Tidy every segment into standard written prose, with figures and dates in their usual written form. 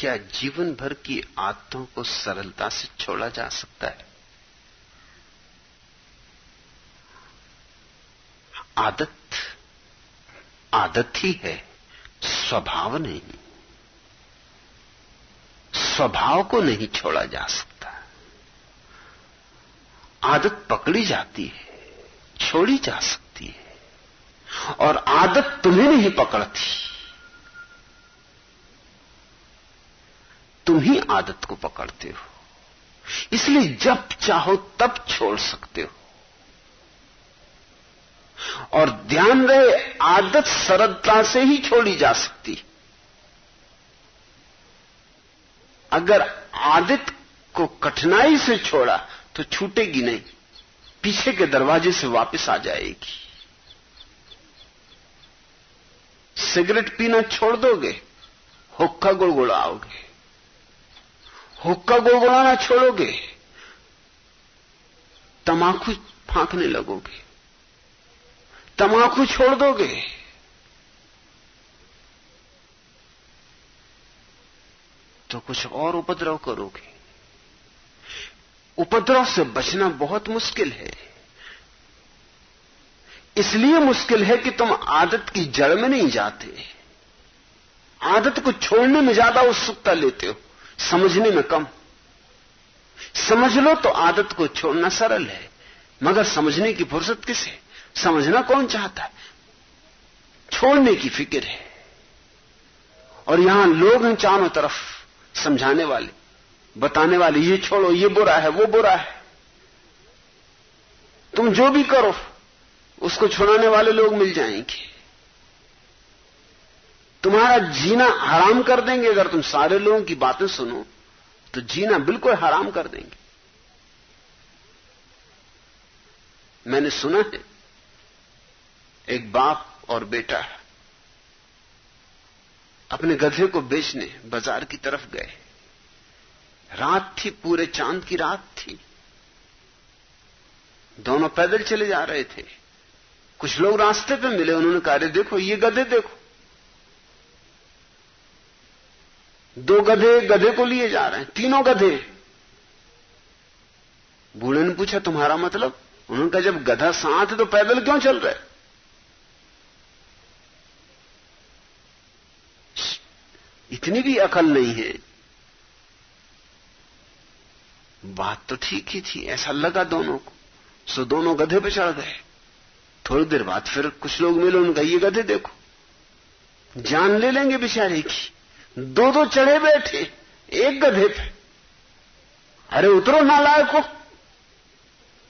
क्या जीवन भर की आदतों को सरलता से छोड़ा जा सकता है? आदत आदत ही है, स्वभाव नहीं। स्वभाव को नहीं छोड़ा जा सकता। आदत पकड़ी जाती है, छोड़ी जा सकती है, और आदत तुम्हें नहीं पकड़ती, तुम ही आदत को पकड़ते हो। इसलिए जब चाहो तब छोड़ सकते हो। और ध्यान रहे, आदत सरलता से ही छोड़ी जा सकती। अगर आदत को कठिनाई से छोड़ा तो छूटेगी नहीं, पीछे के दरवाजे से वापस आ जाएगी। सिगरेट पीना छोड़ दोगे, हुक्का गुड़गुड़ाओगे। हुक्का गुड़गुड़ाना छोड़ोगे, तमाकू फांकने लगोगे। तमाकू छोड़ दोगे, तो कुछ और उपद्रव करोगे। उपद्रव से बचना बहुत मुश्किल है। इसलिए मुश्किल है कि तुम आदत की जड़ में नहीं जाते। आदत को छोड़ने में ज्यादा उत्सुकता लेते हो, समझने में कम। समझ लो तो आदत को छोड़ना सरल है, मगर समझने की फुर्सत किसे? समझना कौन चाहता है? छोड़ने की फिक्र है। और यहां लोग हैं चारों तरफ समझाने वाले, बताने वाले, ये छोड़ो, ये बुरा है, वो बुरा है। तुम जो भी करो उसको छुड़ाने वाले लोग मिल जाएंगे। तुम्हारा जीना हराम कर देंगे। अगर तुम सारे लोगों की बातें सुनो तो जीना बिल्कुल हराम कर देंगे। मैंने सुना है, एक बाप और बेटा अपने गधे को बेचने बाजार की तरफ गए। रात थी, पूरे चांद की रात थी। दोनों पैदल चले जा रहे थे। कुछ लोग रास्ते पे मिले, उन्होंने कहा, अरे देखो ये गधे देखो। दो गधे गधे को लिए जा रहे हैं, तीनों गधे। बूढ़े ने पूछा, तुम्हारा मतलब? उन्होंने कहा, जब गधा साथ है तो पैदल क्यों चल रहे? इतनी भी अकल नहीं है। बात तो ठीक ही थी, ऐसा लगा दोनों को। सो दोनों गधे पे चढ़ गए। थोड़ी देर बाद फिर कुछ लोग मिले, उन्होंने कहा, ये गधे देखो, जान ले लेंगे बेचारे की। दो दो चढ़े बैठे एक गधे पे। अरे उतरो नालायको,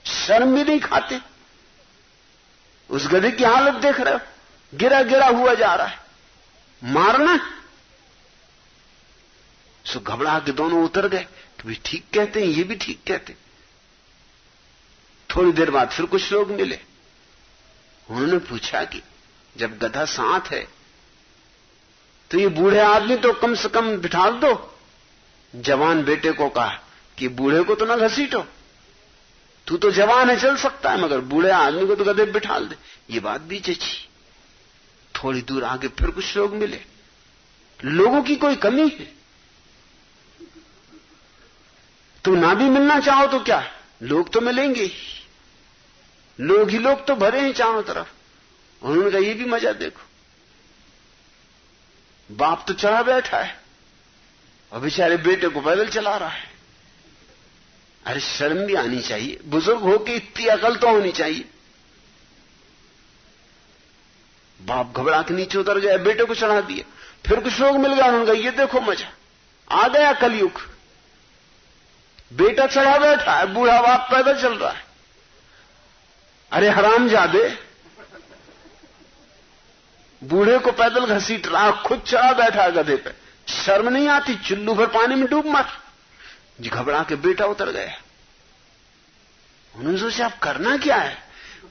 शर्म भी नहीं खाते। उस गधे की हालत देख रहे हो, गिरा गिरा हुआ जा रहा है, मारना। सो घबरा के दोनों उतर गए कि भी ठीक कहते हैं, ये भी ठीक कहते। थोड़ी देर बाद फिर कुछ लोग मिले, उन्होंने पूछा कि जब गधा साथ है तो ये बूढ़े आदमी तो कम से कम बिठा दो। जवान बेटे को कहा कि बूढ़े को तो ना घसीटो, तू तो जवान है, चल सकता है, मगर बूढ़े आदमी को तो गधे बिठा दे। ये बात भी जची। थोड़ी दूर आगे फिर कुछ लोग मिले। लोगों की कोई कमी है? तुम ना भी मिलना चाहो तो क्या, लोग तो मिलेंगे ही। लोग ही लोग तो भरे हैं चारों तरफ। उन्होंने कहा, ये भी मजा देखो। बाप तो चढ़ा बैठा है और बेचारे बेटे को पैदल चला रहा है। अरे शर्म भी आनी चाहिए, बुजुर्ग होके इतनी अकल तो होनी चाहिए। बाप घबरा के नीचे उतर गया, बेटे को चढ़ा दिया। फिर कुछ लोग मिल गए, उन्होंने कहा, ये देखो मजा आ गया, कलयुग। बेटा चढ़ा बैठा है, बूढ़ा बाप पैदल चल रहा है। अरे हरामजादे, बूढ़े को पैदल घसीट रहा, खुद चढ़ा बैठा है गधे पे। शर्म नहीं आती? चुल्लू भर पानी में डूब मर। घबरा के बेटा उतर गया। उन्होंने सोचा अब करना क्या है,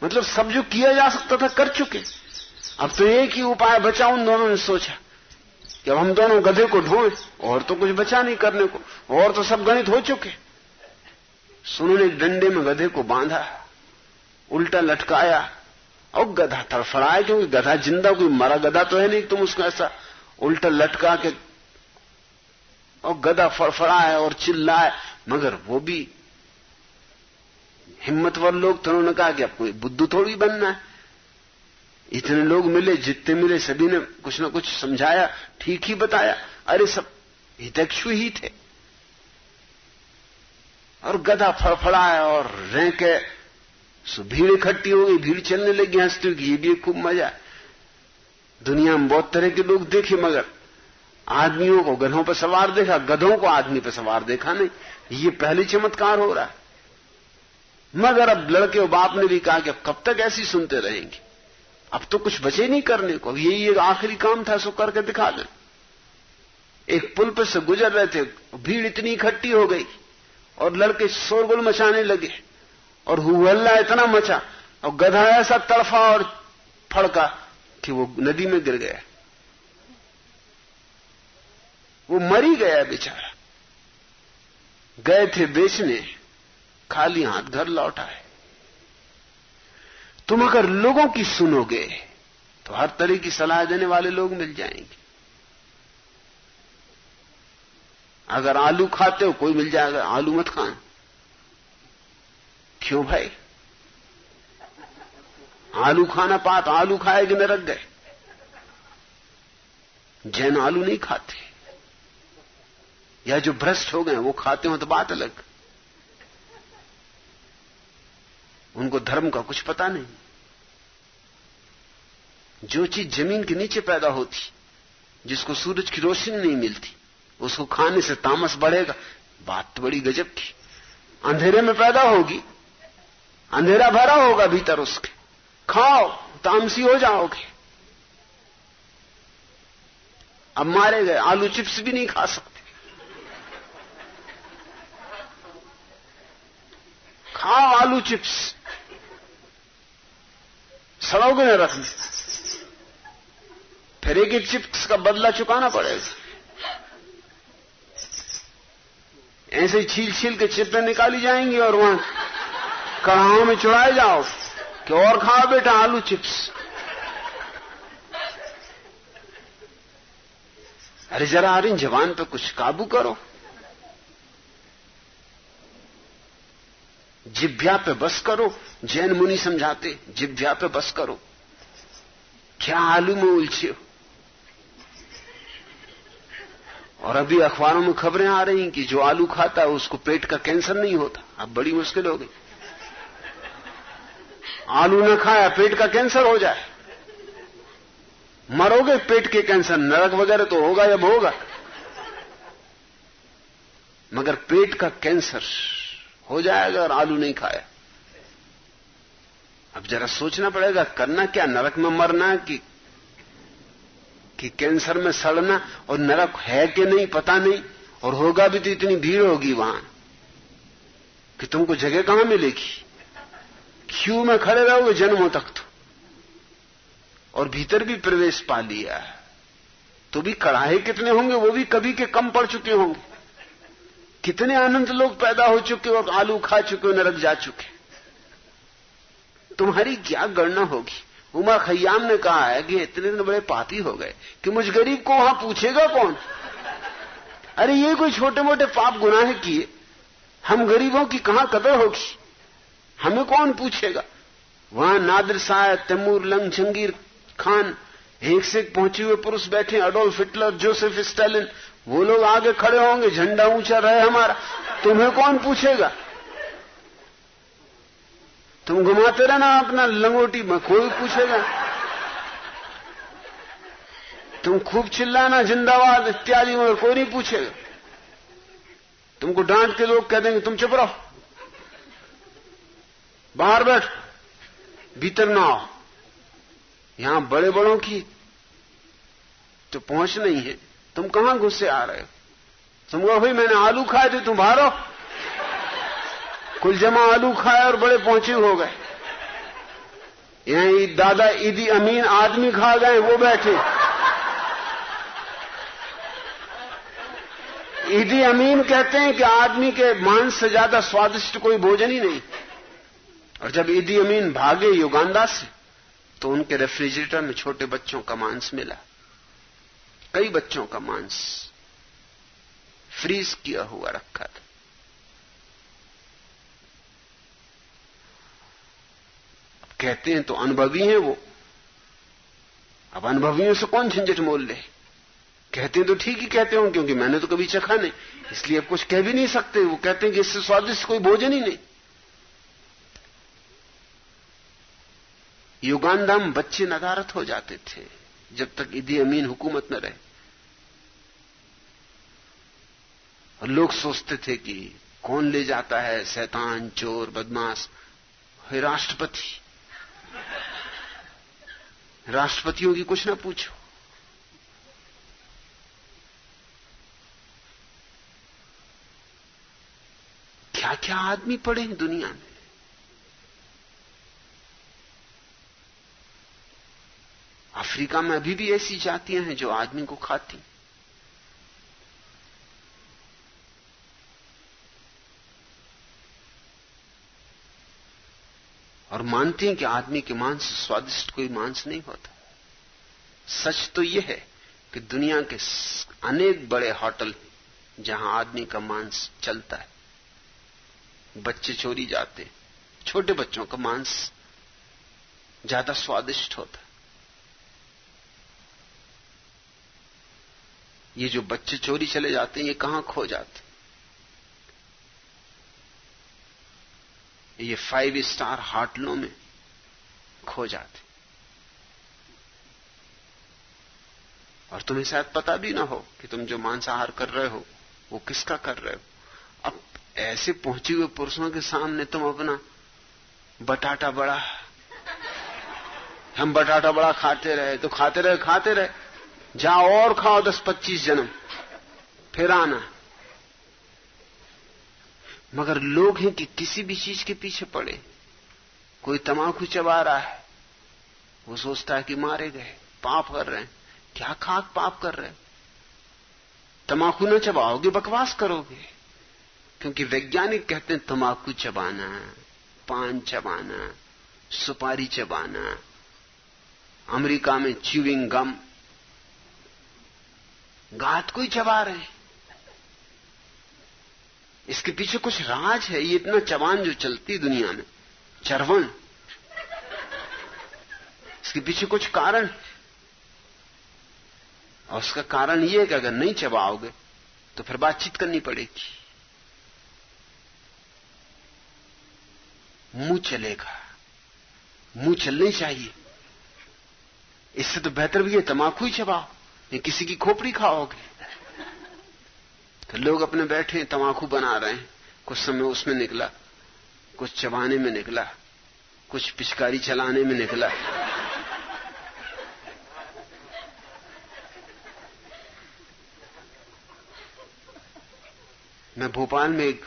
मतलब सब जो किया जा सकता था कर चुके, अब तो एक ही उपाय बचा। उन दोनों ने सोचा कि अब हम दोनों गधे को ढोएं, और तो कुछ बचा नहीं करने को, और तो सब गणित हो चुके। उन्होंने डंडे में गधे को बांधा, उल्टा लटकाया, और गधा तड़फड़ाया, क्योंकि गधा जिंदा, कोई मरा गधा तो है नहीं, तुम उसको ऐसा उल्टा लटका के और गधा फड़फड़ाए और चिल्लाए, मगर वो भी हिम्मतवर लोग थे। उन्होंने कहा कि अब कोई बुद्धू थोड़ी बनना है। इतने लोग मिले, जितने मिले सभी ने कुछ न कुछ समझाया, ठीक ही बताया। अरे सब हितैषी ही थे। और गधा फड़फड़ाया और रेंके, भीड़ इकट्ठी हो गई, भीड़ चलने लगी हंसती हुई। ये भी खूब मजा है। दुनिया में बहुत तरह के लोग देखे, मगर आदमियों को गधों पर सवार देखा, गधों को आदमी पर सवार देखा नहीं। ये पहली चमत्कार हो रहा है। मगर अब लड़के और बाप ने भी कहा कि अब कब तक ऐसी सुनते रहेंगे, अब तो कुछ बचे नहीं करने को, यही एक आखिरी काम था, सो करके दिखा दें। एक पुल पर से गुजर रहे थे, भीड़ इतनी इकट्ठी हो गई और लड़के शोरगुल मचाने लगे और हुहल्ला इतना मचा और गधा ऐसा तड़फा और फड़का कि वो नदी में गिर गया। वो मरी गया बेचारा। गए थे बेचने, खाली हाथ घर लौटा है। तुम अगर लोगों की सुनोगे तो हर तरह की सलाह देने वाले लोग मिल जाएंगे। अगर आलू खाते हो कोई मिल जाएगा, आलू मत खाना। क्यों भाई? आलू खाना पाप, आलू खाए कि नरक गए। जैन आलू नहीं खाते, या जो भ्रष्ट हो गए वो खाते हो तो बात अलग। उनको धर्म का कुछ पता नहीं। जो चीज जमीन के नीचे पैदा होती, जिसको सूरज की रोशनी नहीं मिलती, उसको खाने से तामस बढ़ेगा। बात तो बड़ी गजब की। अंधेरे में पैदा होगी, अंधेरा भरा होगा भीतर उसके, खाओ तामसी हो जाओगे। अब मारे गए, आलू चिप्स भी नहीं खा सकते। खाओ आलू चिप्स, सड़ोगे न रख में। फिर एक एक चिप्स का बदला चुकाना पड़ेगा। ऐसे ही छील छील के चिप्पें निकाली जाएंगी और वहां कढ़ाओं में चुराए जाओ कि और खाओ बेटा आलू चिप्स। अरे जरा आ रही जवान पे कुछ काबू करो, जिभ्या पे बस करो। जैन मुनि समझाते, जिभ्या पे बस करो। क्या आलू में उलझे हो? और अभी अखबारों में खबरें आ रही कि जो आलू खाता है उसको पेट का कैंसर नहीं होता। अब बड़ी मुश्किल हो गई। आलू न खाया, पेट का कैंसर हो जाए, मरोगे पेट के कैंसर। नरक वगैरह तो होगा, जब होगा, मगर पेट का कैंसर हो जाएगा और आलू नहीं खाया। अब जरा सोचना पड़ेगा, करना क्या? नरक में मरना कि कैंसर में सड़ना? और नरक है कि नहीं पता नहीं, और होगा भी तो इतनी भीड़ होगी वहां कि तुमको जगह कहां मिलेगी। क्यू में खड़े रहोगे जन्मों तक तो, और भीतर भी प्रवेश पा लिया तो भी कड़ाहे कितने होंगे, वो भी कभी के कम पड़ चुके होंगे। कितने अनंत लोग पैदा हो चुके और आलू खा चुके और नरक जा चुके। तुम्हारी क्या गणना होगी? उमर खय्याम ने कहा है कि इतने दिन बड़े पापी हो गए कि मुझ गरीब को वहां पूछेगा कौन? अरे ये कोई छोटे मोटे पाप गुनाह किए, हम गरीबों की कहां कदर होगी? हमें कौन पूछेगा? वहां नादिर शाह, तैमूर लंग, जहांगीर खान, एक से एक पहुंचे हुए पुरुष बैठे, अडोल्फ हिटलर, जोसेफ स्टालिन, वो लोग आगे खड़े होंगे, झंडा ऊंचा रहे हमारा। तुम्हें कौन पूछेगा? तुम घुमाते रहना अपना लंगोटी में, कोई पूछेगा? तुम खूब चिल्लाना जिंदाबाद इत्यादि, मगर कोई नहीं पूछेगा। तुमको डांट के लोग कह देंगे तुम चुप रहो, बाहर बैठ, भीतर ना आओ। यहां बड़े बड़ों की तो पहुंच नहीं है, तुम कहां घुसे आ रहे हो? तुम कहो भाई मैंने आलू खाए थे, तुम बाहर हो। कुल जमा आलू खाए और बड़े पहुंचे हो गए। यहां दादा ईदी अमीन आदमी खा गए, वो बैठे। ईदी अमीन कहते हैं कि आदमी के मांस से ज्यादा स्वादिष्ट कोई भोजन ही नहीं। और जब ईदी अमीन भागे युगांडा से, तो उनके रेफ्रिजरेटर में छोटे बच्चों का मांस मिला, कई बच्चों का मांस। फ्रीज किया हुआ रखा था। कहते हैं तो अनुभवी हैं वो। अब अनुभवियों से कौन झंझट मोल ले। कहते हैं तो ठीक ही कहते हो, क्योंकि मैंने तो कभी चखा नहीं, इसलिए अब कुछ कह भी नहीं सकते। वो कहते हैं कि इससे स्वादिष्ट कोई भोजन ही नहीं। युगांडा में बच्चे नदारत हो जाते थे जब तक इदी अमीन हुकूमत न रहे, और लोग सोचते थे कि कौन ले जाता है, शैतान, चोर, बदमाश। है राष्ट्रपति। राष्ट्रपतियों की कुछ ना पूछो। क्या क्या आदमी पड़े हैं दुनिया में। अफ्रीका में अभी भी ऐसी जातियां हैं जो आदमी को खाती। और मानती हैं कि आदमी के मांस से स्वादिष्ट कोई मांस नहीं होता। सच तो यह है कि दुनिया के अनेक बड़े होटल जहां आदमी का मांस चलता है, बच्चे चोरी जाते, छोटे बच्चों का मांस ज्यादा स्वादिष्ट होता है। ये जो बच्चे चोरी चले जाते हैं, ये कहां खो जाते? ये 5 स्टार होटलों में खो जाते। और तुम्हें शायद पता भी ना हो कि तुम जो मांसाहार कर रहे हो वो किसका कर रहे हो। अब ऐसे पहुंचे हुए पुरुषों के सामने तुम अपना बटाटा बड़ा, हम बटाटा बड़ा खाते रहे तो खाते रहे, जाओ और खाओ 10-25 जन्म, फिर आना। मगर लोग हैं कि किसी भी चीज के पीछे पड़े। कोई तमाकू चबा रहा है, वो सोचता है कि मारे गए, पाप कर रहे हैं। क्या खाक पाप कर रहे हैं? तमाकू न चबाओगे, बकवास करोगे। क्योंकि वैज्ञानिक कहते हैं तमाकू चबाना, पान चबाना, सुपारी चबाना, अमेरिका में च्यूइंग गम, गात कोई चबा रहे हैं। इसके पीछे कुछ राज है। ये इतना चबान जो चलती दुनिया में, चरवण, इसके पीछे कुछ कारण। और उसका कारण यह है कि अगर नहीं चबाओगे तो फिर बातचीत करनी पड़ेगी। मुंह चलेगा, मुंह चलनी चाहिए। इससे तो बेहतर भी है तमाकू ही चबाओ, नहीं किसी की खोपड़ी खाओगे। तो लोग अपने बैठे तमाकू बना रहे हैं, कुछ समय उसमें निकला, कुछ चबाने में निकला, कुछ पिचकारी चलाने में निकला। मैं भोपाल में एक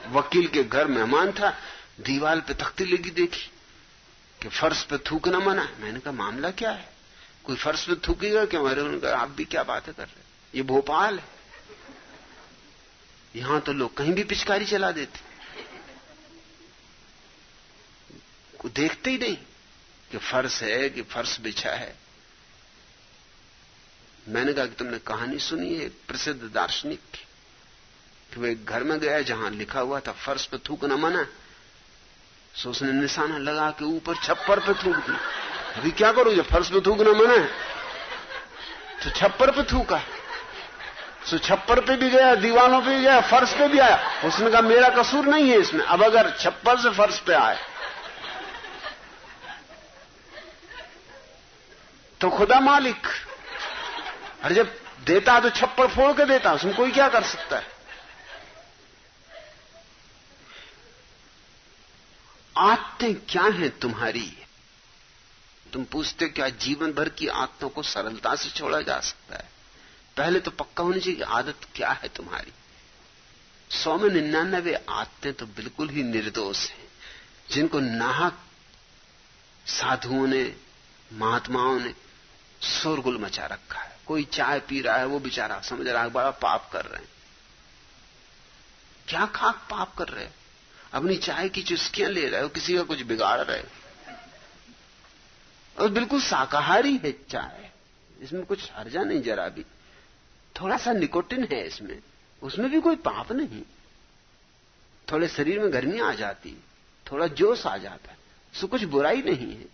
वकील के घर मेहमान था, दीवार पे तख्ती लगी देखी कि फर्श पे थूकना मना। मैंने कहा मामला क्या है, कोई फर्श पे थूकेगा क्यों? उन्होंने कहा आप भी क्या बातें कर रहे हैं, ये भोपाल है, यहां तो लोग कहीं भी पिचकारी चला देते, को देखते ही नहीं कि फर्श है कि फर्श बिछा है। मैंने कहा कि तुमने कहानी सुनी है प्रसिद्ध दार्शनिक की, कि वो एक घर में गया जहां लिखा हुआ था फर्श पे थूकना मना, सो उसने निशाना लगा के ऊपर छप्पर पे थूक दी। अभी क्या करूं, जब फर्श पे थूकना मना है तो छप्पर पे थूका। सो छप्पर पे भी गया, दीवारों पे भी गया, फर्श पे भी आया। उसने कहा मेरा कसूर नहीं है इसमें। अब अगर छप्पर से फर्श पे आए तो खुदा मालिक, और जब देता तो छप्पर फोड़ के देता, उसमें कोई क्या कर सकता है। आदतें क्या हैं तुम्हारी? तुम पूछते क्या जीवन भर की आदतों को सरलता से छोड़ा जा सकता है? पहले तो पक्का होनी चाहिए कि आदत क्या है तुम्हारी। 100 में 99 आदतें तो बिल्कुल ही निर्दोष हैं, जिनको नाहक साधुओं ने, महात्माओं ने शोरगुल मचा रखा है। कोई चाय पी रहा है, वो बेचारा समझ रहा है बड़ा पाप कर रहे हैं। क्या खाक पाप कर रहे हो? अपनी चाय की चुस्कियां ले रहे हो, किसी का कुछ बिगाड़ रहे हो। और बिल्कुल शाकाहारी है चाय, इसमें कुछ हर्जा नहीं जरा भी। थोड़ा सा निकोटिन है इसमें, उसमें भी कोई पाप नहीं। थोड़े शरीर में गर्मी आ जाती, थोड़ा जोश आ जाता है, सो कुछ बुराई नहीं है।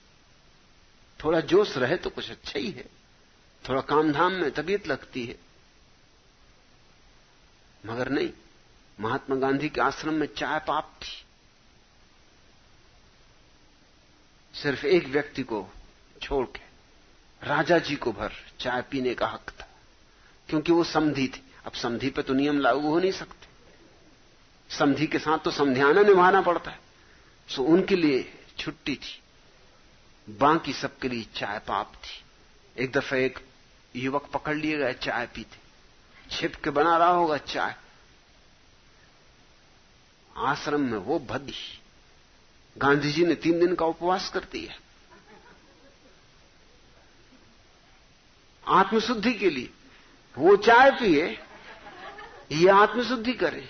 थोड़ा जोश रहे तो कुछ अच्छा ही है। थोड़ा काम धाम में तबीयत लगती है, मगर नहीं। महात्मा गांधी के आश्रम में चाय पाप थी। सिर्फ एक व्यक्ति को छोड़ के राजा जी को भर चाय पीने का हक था, क्योंकि वो समधी थी। अब समधी पे तो नियम लागू हो नहीं सकते, समधी के साथ तो समझाना निभाना पड़ता है। सो उनके लिए छुट्टी थी, बाकी सबके लिए चाय पाप थी। एक दफा एक युवक पकड़ लिए गए चाय पीते, छिप के बना रहा होगा चाय। आश्रम में वो भद्दी, गांधी जी ने 3 दिन का उपवास कर दिया आत्मशुद्धि के लिए। वो चाय पिए, ये आत्मशुद्धि करे।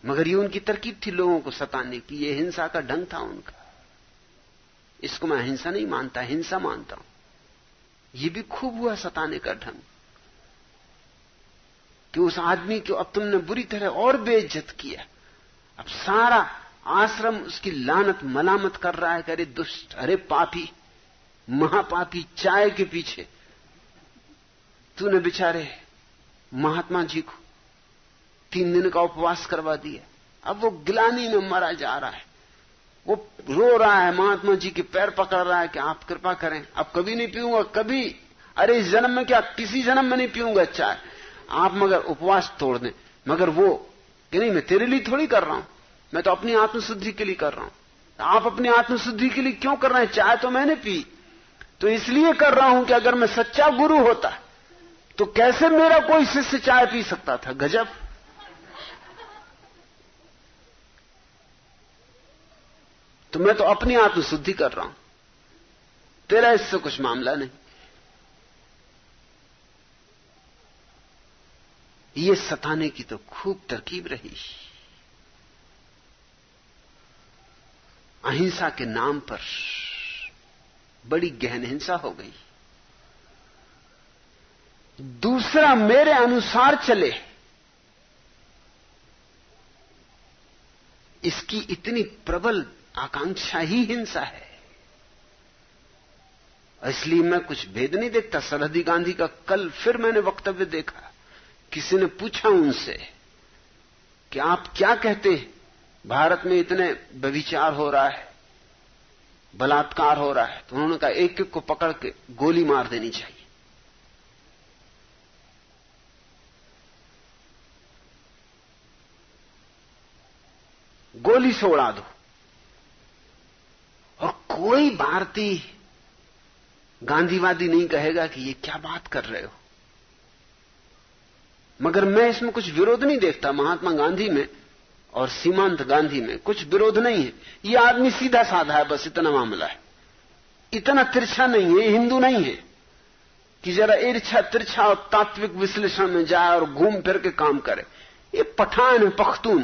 मगर ये उनकी तरकीब थी लोगों को सताने की, ये हिंसा का ढंग था उनका। इसको मैं हिंसा नहीं मानता, हिंसा मानता हूं। ये भी खूब हुआ सताने का ढंग कि उस आदमी को अब तुमने बुरी तरह और बेइज्जत किया। अब सारा आश्रम उसकी लानत मलामत कर रहा है कि अरे दुष्ट, अरे पापी, महापापी, चाय के पीछे तूने बेचारे महात्मा जी को 3 दिन का उपवास करवा दिया। अब वो गिलानी में मरा जा रहा है, वो रो रहा है, महात्मा जी के पैर पकड़ रहा है कि आप कृपा करें, अब कभी नहीं पीऊंगा, कभी, अरे इस जन्म में क्या, किसी जन्म में नहीं पीऊंगा चाय, आप मगर उपवास तोड़ दें। मगर वो कि नहीं, मैं तेरे लिए थोड़ी कर रहा हूं, मैं तो अपनी आत्मशुद्धि के लिए कर रहा हूं। आप अपनी आत्मशुद्धि के लिए क्यों कर रहे हैं? चाय तो मैंने पी, तो इसलिए कर रहा हूं कि अगर मैं सच्चा गुरु होता तो कैसे मेरा कोई शिष्य चाय पी सकता था। गजब। तो मैं तो अपनी आत्मशुद्धि कर रहा हूं, तेरा इससे कुछ मामला नहीं। ये सताने की तो खूब तरकीब रही। अहिंसा के नाम पर बड़ी गहन हिंसा हो गई। दूसरा मेरे अनुसार चले, इसकी इतनी प्रबल आकांक्षा ही हिंसा है। इसलिए मैं कुछ भेद नहीं देखता। सरहदी गांधी का कल फिर मैंने वक्तव्य देखा, किसी ने पूछा उनसे कि आप क्या कहते हैं, भारत में इतने व्यभिचार हो रहा है, बलात्कार हो रहा है, तो उन्होंने कहा एक एक को पकड़ के गोली मार देनी चाहिए। गोली से उड़ा दो। और कोई भारतीय गांधीवादी नहीं कहेगा कि ये क्या बात कर रहे हो। मगर मैं इसमें कुछ विरोध नहीं देखता। महात्मा गांधी में और सीमांत गांधी में कुछ विरोध नहीं है। ये आदमी सीधा साधा है, बस इतना मामला है। इतना तिरछा नहीं है, हिंदू नहीं है कि जरा ईर्ष्या तिरछा और तात्विक विश्लेषण में जाए और घूम फिर के काम करे। ये पठान है, पख्तून,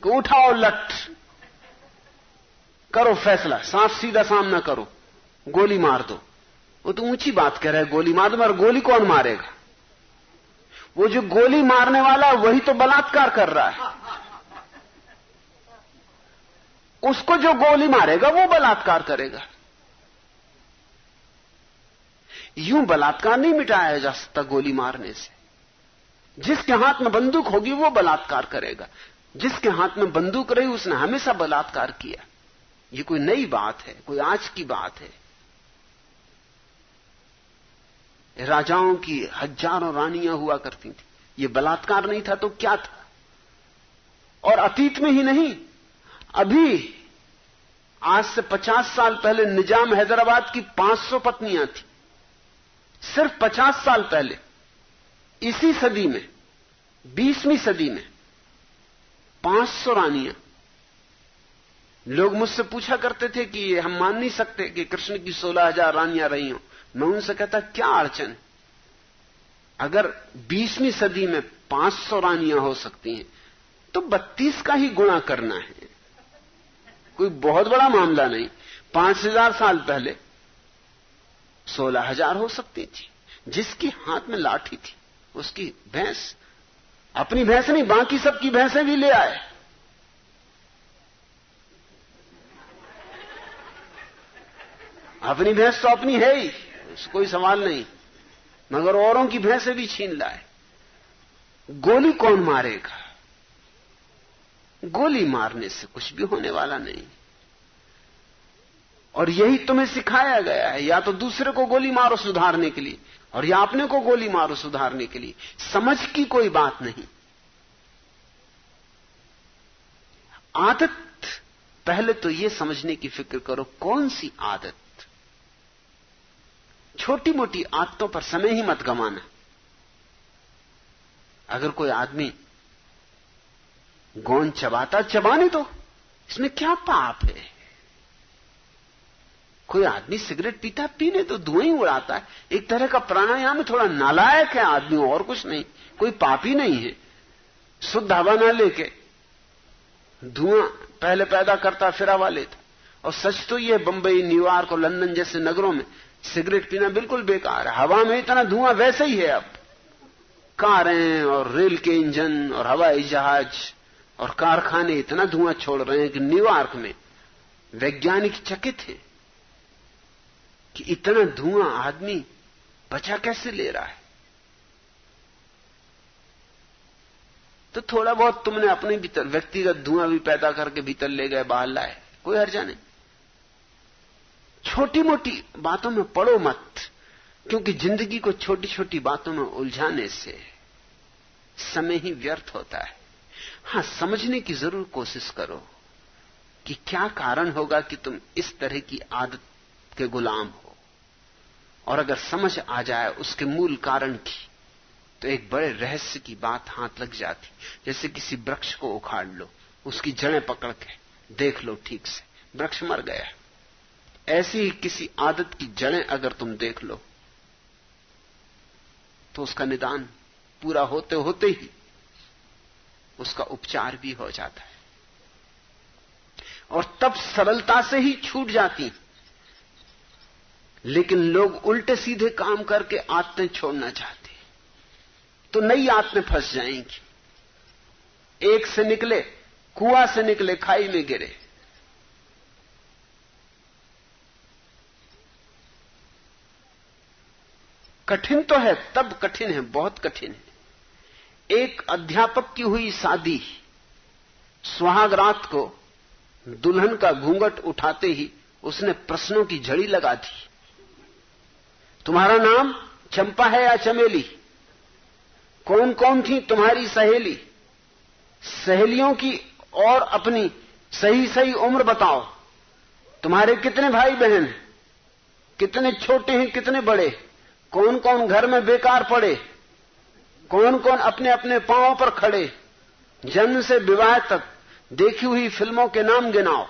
कि उठाओ लठ, करो फैसला, साफ सीधा सामना करो, गोली मार दो। वो तो ऊंची बात कह रहा है, गोली मार दो, मगर गोली कौन मारेगा? वो जो गोली मारने वाला वही तो बलात्कार कर रहा है। उसको जो गोली मारेगा वो बलात्कार करेगा। यूं बलात्कार नहीं मिटाया जा सकता गोली मारने से। जिसके हाथ में बंदूक होगी वो बलात्कार करेगा। जिसके हाथ में बंदूक रही उसने हमेशा बलात्कार किया। ये कोई नई बात है, कोई आज की बात है। राजाओं की हजारों रानियां हुआ करती थी, ये बलात्कार नहीं था तो क्या था? और अतीत में ही नहीं, अभी आज से 50 साल पहले निजाम हैदराबाद की 500 पत्नियां थी। सिर्फ 50 साल पहले, इसी सदी में, 20वीं सदी में 500 रानियां। लोग मुझसे पूछा करते थे कि हम मान नहीं सकते कि कृष्ण की 16,000 रानियां रही हों। मैं उनसे कहता क्या अड़चन है? अगर 20वीं सदी में 500 रानियां हो सकती हैं तो 32 का ही गुणा करना है, कोई बहुत बड़ा मामला नहीं। 5,000 साल पहले 16,000 हो सकती थी। जिसकी हाथ में लाठी थी उसकी भैंस अपनी भैंस नहीं, बाकी सबकी भैंसें भी ले आए। अपनी भैंस तो अपनी है ही, कोई सवाल नहीं, मगर औरों की भैंसें भी छीन लाए। गोली कौन मारेगा? गोली मारने से कुछ भी होने वाला नहीं। और यही तुम्हें सिखाया गया है, या तो दूसरे को गोली मारो सुधारने के लिए, और या अपने को गोली मारो सुधारने के लिए। समझ की कोई बात नहीं। आदत, पहले तो यह समझने की फिक्र करो कौन सी आदत। छोटी मोटी आदतों पर समय ही मत गंवाना। अगर कोई आदमी गोंद चबाता, चबाने दो, इसमें क्या पाप है? कोई आदमी सिगरेट पीता, पीने तो धुआं ही उड़ाता है। एक तरह का प्राणायाम है, थोड़ा नालायक है आदमी, और कुछ नहीं, कोई पापी नहीं है। शुद्ध हवा ना लेके धुआं पहले पैदा करता, फिर हवा लेता। और सच तो यह बंबई, न्यूयॉर्क और लंदन जैसे नगरों में सिगरेट पीना बिल्कुल बेकार है। हवा में इतना धुआं वैसे ही है। अब कारें और रेल के इंजन और हवाई जहाज और कारखाने इतना धुआं छोड़ रहे हैं कि न्यूयॉर्क में वैज्ञानिक चकित हैं कि इतना धुआं आदमी बचा कैसे ले रहा है। तो थोड़ा बहुत तुमने अपने भीतर व्यक्तिगत धुआं भी पैदा करके भीतर ले गए, बाहर लाए, कोई हर्जा नहीं। छोटी मोटी बातों में पड़ो मत, क्योंकि जिंदगी को छोटी छोटी बातों में उलझाने से समय ही व्यर्थ होता है। हां, समझने की जरूर कोशिश करो कि क्या कारण होगा कि तुम इस तरह की आदत के गुलाम हो। और अगर समझ आ जाए उसके मूल कारण की, तो एक बड़े रहस्य की बात हाथ लग जाती। जैसे किसी वृक्ष को उखाड़ लो, उसकी जड़ें पकड़ के देख लो ठीक से, वृक्ष मर गया। ऐसी ही किसी आदत की जड़ें अगर तुम देख लो, तो उसका निदान पूरा होते होते ही उसका उपचार भी हो जाता है, और तब सरलता से ही छूट जाती। लेकिन लोग उल्टे सीधे काम करके आदतें छोड़ना चाहते, तो नई आदतें फंस जाएंगी। एक से निकले, कुआं से निकले, खाई में गिरे। कठिन तो है, तब कठिन है, बहुत कठिन है। एक अध्यापक की हुई शादी, सुहाग रात को दुल्हन का घूंघट उठाते ही उसने प्रश्नों की झड़ी लगा दी। तुम्हारा नाम चंपा है या चमेली? कौन कौन थी तुम्हारी सहेली? सहेलियों की और अपनी सही सही उम्र बताओ। तुम्हारे कितने भाई बहन हैं? कितने छोटे हैं, कितने बड़े? कौन कौन घर में बेकार पड़े? कौन कौन अपने अपने पांवों पर खड़े? जन्म से विवाह तक देखी हुई फिल्मों के नाम गिनाओ।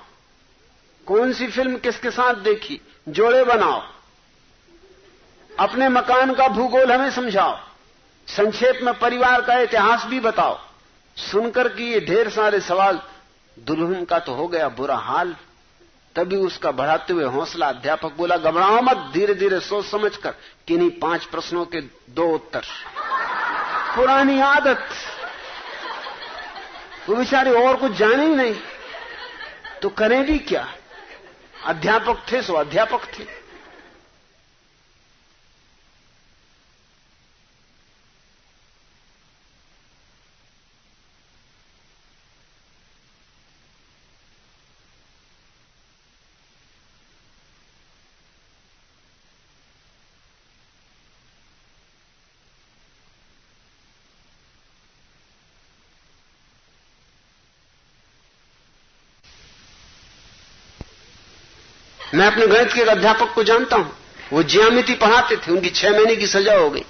कौन सी फिल्म किसके साथ देखी, जोड़े बनाओ। अपने मकान का भूगोल हमें समझाओ। संक्षेप में परिवार का इतिहास भी बताओ। सुनकर कि ये ढेर सारे सवाल, दुल्हन का तो हो गया बुरा हाल। तभी उसका बढ़ाते हुए हौसला अध्यापक बोला, घबराओ मत, धीरे धीरे सोच समझकर किन्हीं 5 प्रश्नों के 2 उत्तर। पुरानी आदत, वो बेचारे और कुछ जाने ही नहीं, तो करें भी क्या? अध्यापक थे सो अध्यापक थे। मैं अपने गणित के एक अध्यापक को जानता हूं, वो ज्यामिति पढ़ाते थे, उनकी 6 महीने की सजा हो गई।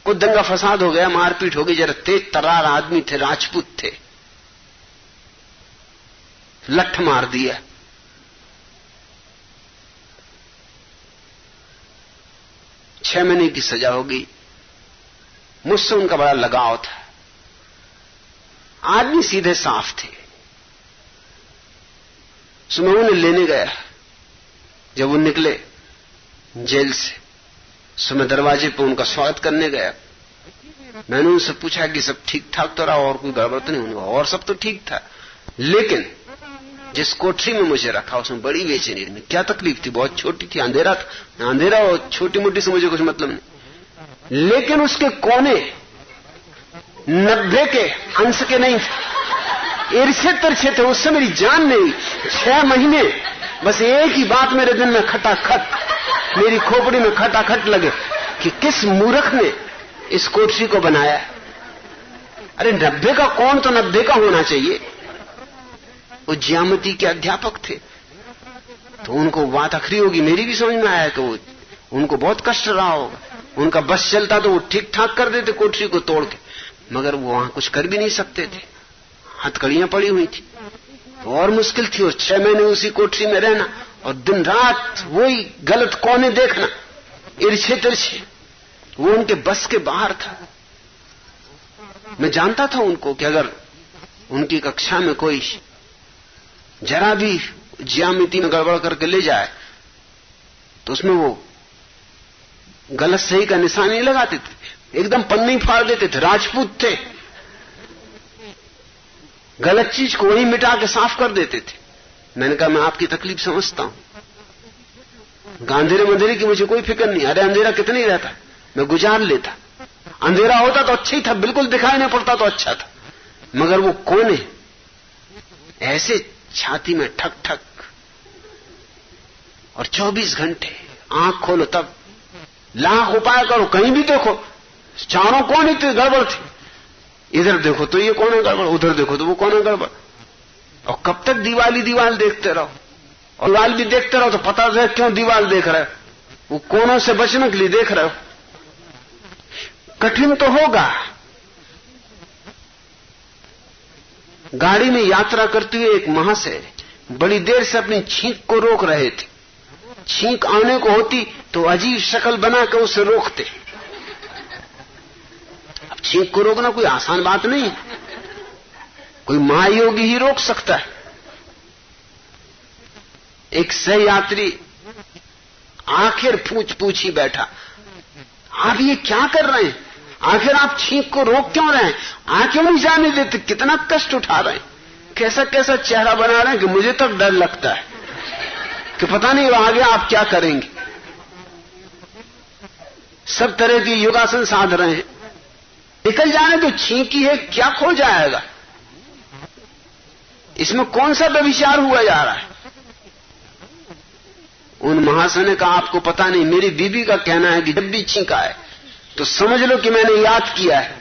कुछ दंगा फसाद हो गया, मारपीट हो गई। जरा तेज तर्रार आदमी थे, राजपूत थे, लठ मार दिया। छह महीने की सजा हो गई। मुझसे उनका बड़ा लगाव था, आदमी सीधे साफ थे। सो मैं उन्हें लेने गया। जब वो निकले जेल से, सो मैं दरवाजे पे उनका स्वागत करने गया। मैंने उनसे पूछा कि सब ठीक ठाक तो रहा और कोई गड़बड़ तो नहीं हुआ? और सब तो ठीक था, लेकिन जिस कोठरी में मुझे रखा उसमें बड़ी बेचैनी थी। क्या तकलीफ थी? बहुत छोटी थी, अंधेरा था। अंधेरा और छोटी मोटी से मुझे कुछ मतलब नहीं, लेकिन उसके कोने 90 के अंश के नहीं थे, इरछे तिरछे थे। उससे मेरी जान नहीं। 6 महीने बस एक ही बात मेरे दिन में खटाखट, मेरी खोपड़ी में खटाखट लगे कि किस मूर्ख ने इस कोठरी को बनाया। अरे 90 का कौन, तो 90 का होना चाहिए। वो ज्यामिति के अध्यापक थे, तो उनको बात आखिरी होगी। मेरी भी समझ में आया कि वो उनको बहुत कष्ट रहा होगा। उनका बस चलता तो वो ठीक ठाक कर देते कोठरी को तोड़ के, मगर वो वहां कुछ कर भी नहीं सकते थे, हथकड़ियां पड़ी हुई थी। तो और मुश्किल थी। और 6 महीने उसी कोठरी में रहना और दिन रात वही गलत कोने देखना, इरछे तिरछे, वो उनके बस के बाहर था। मैं जानता था उनको कि अगर उनकी कक्षा में कोई जरा भी ज्यामिति में गड़बड़ करके ले जाए तो उसमें वो गलत सही का निशान नहीं लगाते थे, एकदम पन्नी फाड़ देते थे। राजपूत थे, गलत चीज को वहीं मिटा के साफ कर देते थे। मैंने कहा मैं आपकी तकलीफ समझता हूं। अंधेरे मंधेरे की मुझे कोई फिक्र नहीं। अरे अंधेरा कितना ही रहता, मैं गुजार लेता। अंधेरा होता तो अच्छा ही था, बिल्कुल दिखाई नहीं पड़ता तो अच्छा था, मगर वो कोने ऐसे छाती में ठक ठक, और 24 घंटे आंख खोलो तब लाख उपाय करो, कहीं भी देखो चारों कोने इतनी गड़बड़ थी। इधर देखो तो ये कोना गड़बड़, उधर देखो तो वो कोना गड़बड़। और कब तक दीवाल देखते रहो, और दीवाल भी देखते रहो तो पता है क्यों दीवाल देख रहे हो, वो कोनों से बचने के लिए देख रहे हो। कठिन तो होगा। गाड़ी में यात्रा करते हुए एक महाशय बड़ी देर से अपनी छींक को रोक रहे थे। छींक आने को होती तो अजीब शक्ल बनाकर उसे रोकते। अब छींक को रोकना कोई आसान बात नहीं, कोई महायोगी ही रोक सकता है। एक सहयात्री आखिर पूछ ही बैठा, आप ये क्या कर रहे हैं? आखिर आप छींक को रोक क्यों रहे हैं? क्यों नहीं जाने देते? कितना कष्ट उठा रहे हैं? कैसा कैसा चेहरा बना रहे हैं कि मुझे तक डर लगता है कि पता नहीं आगे आप क्या करेंगे। सब तरह की योगासन साध रहे हैं, निकल जाने तो छींकी है, क्या खो जाएगा? इसमें कौन सा व्यभिचार हुआ जा रहा है? उन महाशय ने कहा, आपको पता नहीं, मेरी बीबी का कहना है कि जब भी छींका है तो समझ लो कि मैंने याद किया है,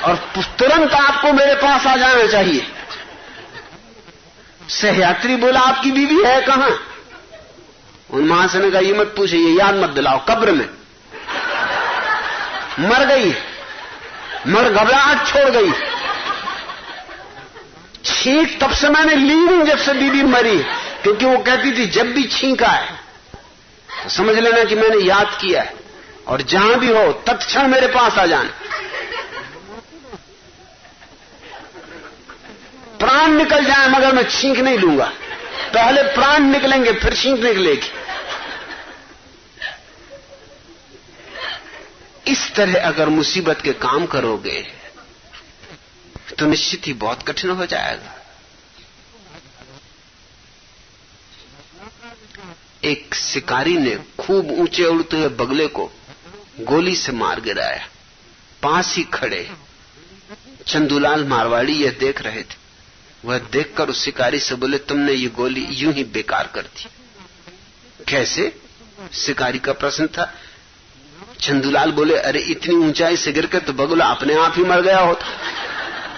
और तुरंत आपको मेरे पास आ जाना चाहिए। सहयात्री बोला, आपकी बीबी है कहां? उन महाशय ने कहा, ये मत पूछे, ये याद मत दिलाओ, कब्र में मर गई, मर घबराहट छोड़ गई। छींक तब से मैंने ली नहीं जब से बीबी मरी, क्योंकि वो कहती थी जब भी छींका है तो समझ लेना कि मैंने याद किया है, और जहां भी हो तत्क्षण मेरे पास आ जाना। प्राण निकल जाए मगर मैं छींक नहीं लूंगा, पहले प्राण निकलेंगे फिर छींक निकलेगी। इस तरह अगर मुसीबत के काम करोगे तो निश्चित ही बहुत कठिन हो जाएगा। एक शिकारी ने खूब ऊंचे उड़ते हुए बगले को गोली से मार गिराया। पास ही खड़े चंदूलाल मारवाड़ी यह देख रहे थे। वह देखकर उस शिकारी से बोले, तुमने ये गोली यूं ही बेकार कर दी। कैसे? शिकारी का प्रश्न था। चंदूलाल बोले, अरे इतनी ऊंचाई से गिरकर तो बगुला अपने आप ही मर गया होता,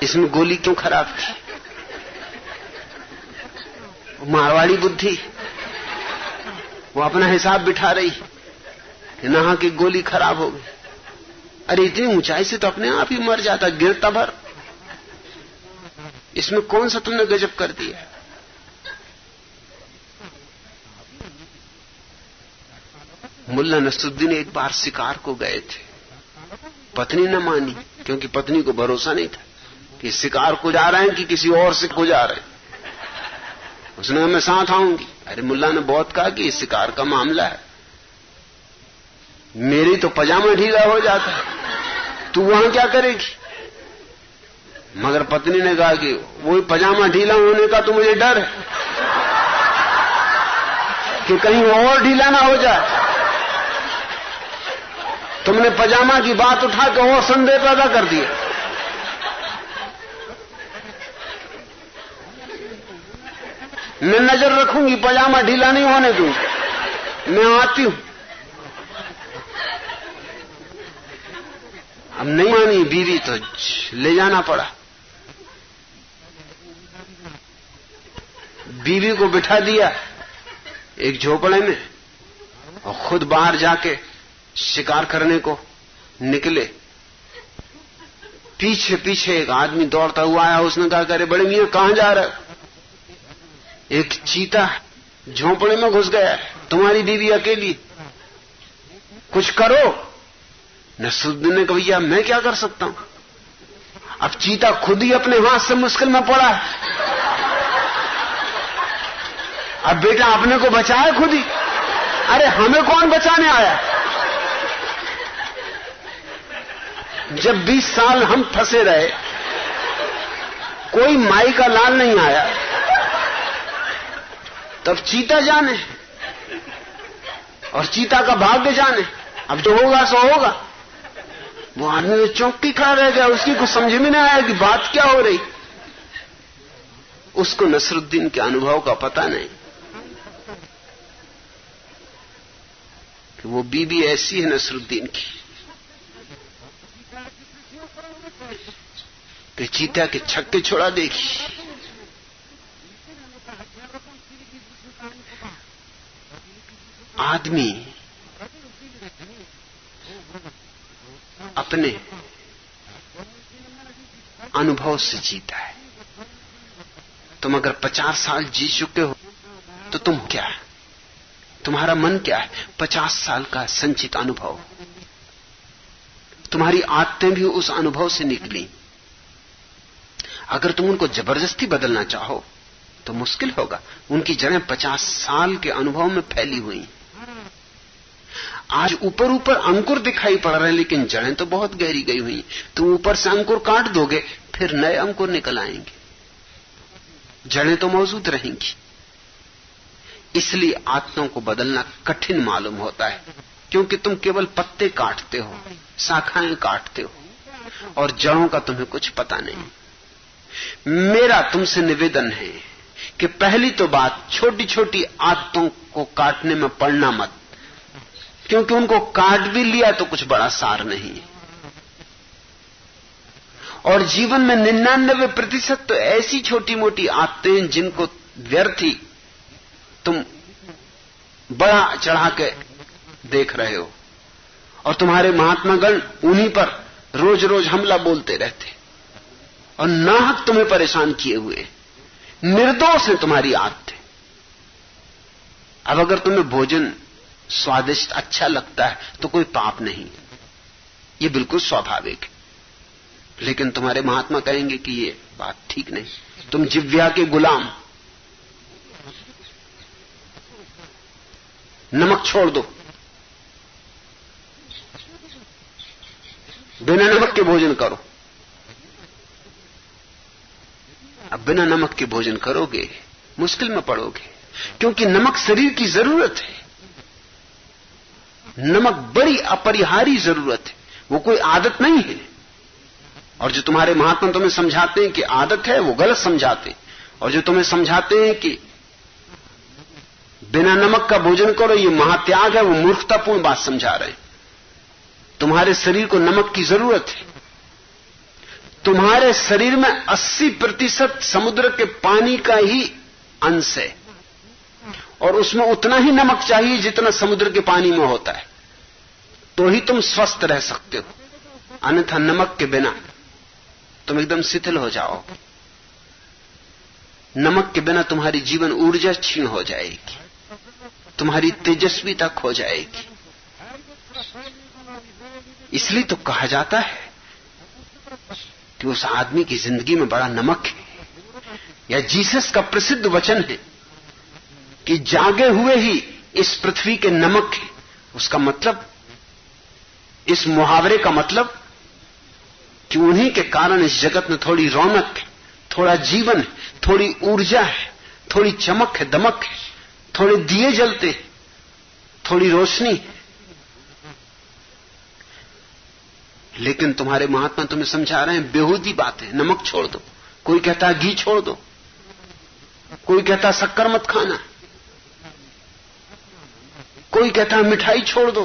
इसमें गोली क्यों खराब थी? मारवाड़ी बुद्धि, वो अपना हिसाब बिठा रही, नहा की गोली खराब हो गई। अरे इतनी ऊंचाई से तो अपने आप ही मर जाता, गिरता भर, इसमें कौन सा तुमने गजब कर दिया? मुल्ला नसरुद्दीन एक बार शिकार को गए थे, पत्नी न मानी, क्योंकि पत्नी को भरोसा नहीं था कि शिकार को जा रहे हैं कि किसी और से को जा रहे हैं। उसने कहा मैं साथ आऊंगी। अरे मुल्ला ने बहुत कहा कि इस शिकार का मामला है, मेरी तो पजामा ढीला हो जाता है, तू वहां क्या करेगी? मगर पत्नी ने कहा कि वही पजामा ढीला होने का तो मुझे डर है कि कहीं और ढीला ना हो जाए। तुमने पजामा की बात उठा के और संदेह पैदा कर दिया। मैं नजर रखूंगी, पजामा ढीला नहीं होने दूंगी, मैं आती हूं। अब नहीं मानी बीवी तो ले जाना पड़ा। बीवी को बिठा दिया एक झोपड़े में और खुद बाहर जाके शिकार करने को निकले। पीछे पीछे एक आदमी दौड़ता हुआ आया। उसने कहा, अरे बड़े मियां कहां जा रहे? एक चीता झोपड़े में घुस गया है, तुम्हारी बीवी अकेली, कुछ करो। नसरुद्दीन ने कहा, भैया मैं क्या कर सकता हूं? अब चीता खुद ही अपने हाथ से मुश्किल में पड़ा है, अब बेटा अपने को बचाए खुद ही। अरे हमें कौन बचाने आया? जब 20 साल हम फंसे रहे, कोई माई का लाल नहीं आया, तब चीता जाने और चीता का भाग्य जाने। अब जो होगा सो होगा। वो आदमी तो चौंकी खड़ा रह गया, उसकी कुछ समझ में नहीं आया कि बात क्या हो रही। उसको नसरुद्दीन के अनुभव का पता नहीं कि वो बीबी ऐसी है नसरुद्दीन की कि चीता के छक्के छोड़ा देगी। आदमी अपने अनुभव से जीता है। तुम अगर 50 साल जी चुके हो तो तुम क्या है? तुम्हारा मन क्या है? 50 साल का संचित अनुभव। तुम्हारी आदतें भी उस अनुभव से निकली। अगर तुम उनको जबरदस्ती बदलना चाहो तो मुश्किल होगा। उनकी जड़ें 50 साल के अनुभव में फैली हुई। आज ऊपर ऊपर अंकुर दिखाई पड़ रहे हैं, लेकिन जड़ें तो बहुत गहरी गई हुई। तुम ऊपर से अंकुर काट दोगे, फिर नए अंकुर निकल आएंगे, जड़ें तो मौजूद रहेंगी। इसलिए आत्माओं को बदलना कठिन मालूम होता है, क्योंकि तुम केवल पत्ते काटते हो, शाखाएं काटते हो, और जड़ों का तुम्हें कुछ पता नहीं। मेरा तुमसे निवेदन है कि पहली तो बात, छोटी छोटी आदतों को काटने में पड़ना मत, क्योंकि उनको काट भी लिया तो कुछ बड़ा सार नहीं। और जीवन में 99% तो ऐसी छोटी मोटी आदतें हैं जिनको व्यर्थ ही तुम बड़ा चढ़ा के देख रहे हो, और तुम्हारे महात्मागण उन्हीं पर रोज रोज हमला बोलते रहते और नाहक तुम्हें परेशान किए हुए। निर्दोष है तुम्हारी आदतें। अब अगर तुम्हें भोजन स्वादिष्ट अच्छा लगता है तो कोई पाप नहीं, ये बिल्कुल स्वाभाविक है। लेकिन तुम्हारे महात्मा कहेंगे कि ये बात ठीक नहीं, तुम जिह्वा के गुलाम, नमक छोड़ दो, बिना नमक के भोजन करो। अब बिना नमक के भोजन करोगे मुश्किल में पड़ोगे, क्योंकि नमक शरीर की जरूरत है। नमक बड़ी अपरिहार्य जरूरत है, वो कोई आदत नहीं है। और जो तुम्हारे महात्मा तुम्हें समझाते हैं कि आदत है, वो गलत समझाते हैं। और जो तुम्हें समझाते हैं कि बिना नमक का भोजन करो, ये महात्याग है, वो मूर्खतापूर्ण बात समझा रहे हैं। तुम्हारे शरीर को नमक की जरूरत है। तुम्हारे शरीर में 80% समुद्र के पानी का ही अंश है, और उसमें उतना ही नमक चाहिए जितना समुद्र के पानी में होता है, तो ही तुम स्वस्थ रह सकते हो। अन्यथा नमक के बिना तुम एकदम शिथिल हो जाओ। नमक के बिना तुम्हारी जीवन ऊर्जा क्षीण हो जाएगी, तुम्हारी तेजस्विता खो जाएगी। इसलिए तो कहा जाता है कि उस आदमी की जिंदगी में बड़ा नमक है। या जीसस का प्रसिद्ध वचन है कि जागे हुए ही इस पृथ्वी के नमक है। उसका मतलब इस मुहावरे का मतलब कि उन्हीं के कारण इस जगत में थोड़ी रौनक है, थोड़ा जीवन है, थोड़ी ऊर्जा है, थोड़ी चमक है, दमक है, थोड़े दिए जलते, थोड़ी रोशनी। लेकिन तुम्हारे महात्मा तुम्हें समझा रहे हैं बेहूदी बातें। नमक छोड़ दो, कोई कहता है घी छोड़ दो, कोई कहता है शक्कर मत खाना, कोई कहता है मिठाई छोड़ दो।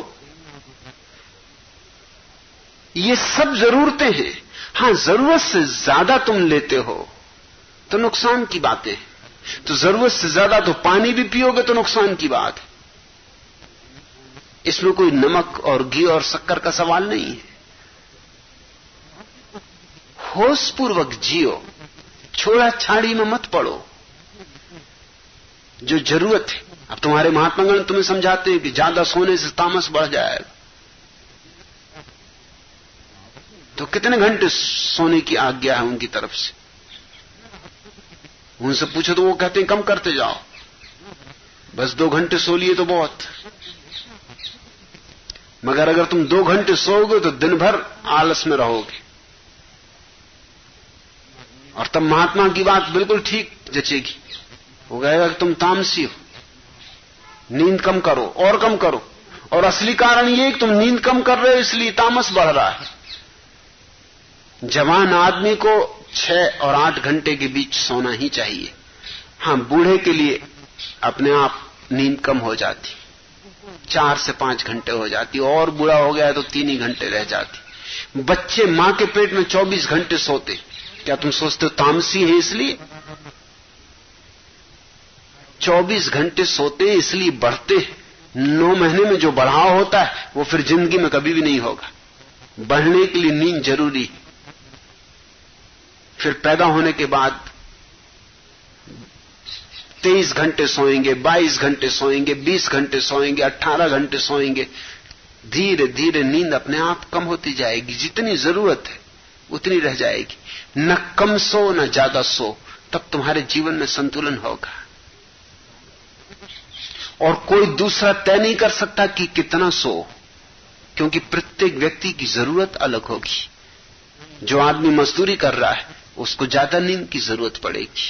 ये सब जरूरतें हैं। हां, जरूरत से ज्यादा तुम लेते हो तो नुकसान की बातें हैं। तो जरूरत से ज्यादा तो पानी भी पियोगे तो नुकसान की बात है। इसमें कोई नमक और घी और शक्कर का सवाल नहीं है। होशपूर्वक जियो, छोड़ा छाड़ी में मत पड़ो। जो जरूरत है, अब तुम्हारे महात्मागण तुम्हें समझाते हैं कि ज्यादा सोने से तामस बढ़ जाएगा, तो कितने घंटे सोने की आज्ञा है उनकी तरफ से? उनसे पूछो तो वो कहते हैं कम करते जाओ, बस 2 घंटे सो लिए तो बहुत। मगर अगर तुम 2 घंटे सोओगे तो दिन भर आलस में रहोगे। और तब महात्मा की बात बिल्कुल ठीक जचेगी। वो कहेगा कि तुम तामसी हो, नींद कम करो और कम करो। और असली कारण ये है कि तुम नींद कम कर रहे हो, इसलिए तामस बढ़ रहा है। जवान आदमी को 6 और 8 घंटे के बीच सोना ही चाहिए। हां, बूढ़े के लिए अपने आप नींद कम हो जाती, 4 से 5 घंटे हो जाती, और बूढ़ा हो गया तो 3 ही घंटे रह जाती। बच्चे मां के पेट में 24 घंटे सोते। क्या तुम सोचते हो तामसी है इसलिए? 24 घंटे सोते इसलिए बढ़ते। 9 महीने में जो बढ़ाव होता है वो फिर जिंदगी में कभी भी नहीं होगा। बढ़ने के लिए नींद जरूरी। फिर पैदा होने के बाद 23 घंटे सोएंगे, 22 घंटे सोएंगे, 20 घंटे सोएंगे, 18 घंटे सोएंगे। धीरे धीरे नींद अपने आप कम होती जाएगी। जितनी जरूरत है उतनी रह जाएगी। न कम सो न ज्यादा सो, तब तुम्हारे जीवन में संतुलन होगा। और कोई दूसरा तय नहीं कर सकता कि कितना सो, क्योंकि प्रत्येक व्यक्ति की जरूरत अलग होगी। जो आदमी मजदूरी कर रहा है उसको ज्यादा नींद की जरूरत पड़ेगी,